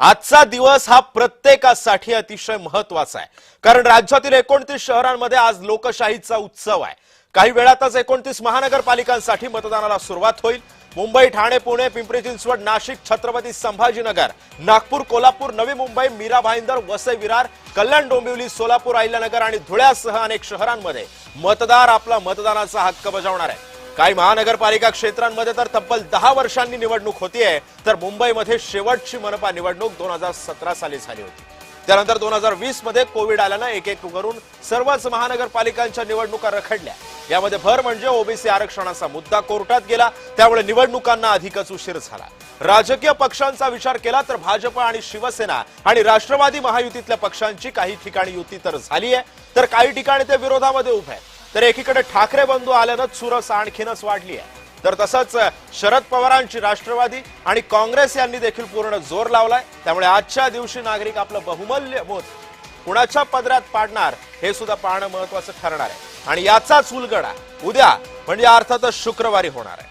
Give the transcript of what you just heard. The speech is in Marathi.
आजचा दिवस हा प्रत्येकासाठी अतिशय महत्त्वाचा आहे, कारण राज्यातील 29 शहरांमध्ये आज लोकशाहीचा उत्सव आहे। काही वेळातच 29 महानगरपालिकांसाठी मतदानाला सुरुवात होईल। मुंबई, ठाणे, पुणे, पिंपरी चिंचवड, नाशिक, छत्रपती संभाजीनगर, नागपूर, कोल्हापूर, नवी मुंबई, मीरा भाईंदर, वसई विरार, कल्याण, डोंबिवली, सोलापूर, अहिल्यानगर आणि धुळ्यासह अनेक शहरांमध्ये मतदार आपला मतदानाचा हक्क बजावणार आहे। काही महानगरपालिका क्षेत्रांमध्ये तर तब्बल 10 वर्षांनी निवडणूक होतीये, तर मुंबईमध्ये शेवटची मनपा निवडणूक 2017 साली झाली होती। त्यानंतर 2020 मध्ये कोविड आल्यानं एक करून सर्वच महानगरपालिकांच्या निवडणुका रखडल्या। यामध्ये भर म्हणजे ओबीसी आरक्षणाचा मुद्दा कोर्टात गेला, त्यामुळे निवडणुकांना अधिकच उशीर झाला। राजकीय पक्षांचा विचार केला तर भाजप आणि शिवसेना आणि राष्ट्रवादी महायुतीतल्या पक्षांची काही ठिकाणी युती तर झाली आहे, तर काही ठिकाणी ते विरोधामध्ये उभे आहेत। तर एकीकडे ठाकरे बंधू आल्यानं चुरस आणखीनच वाढली आहे, तर तसंच शरद पवारांची राष्ट्रवादी आणि काँग्रेस यांनी देखील पूर्ण जोर लावलाय। त्यामुळे आजच्या दिवशी नागरिक आपलं बहुमूल्य मत कुणाच्या पदरात पाडणार हे सुद्धा पाहणं महत्त्वाचं ठरणार आहे। आणि याचाच उलगडा उद्या म्हणजे अर्थातच शुक्रवारी होणार आहे।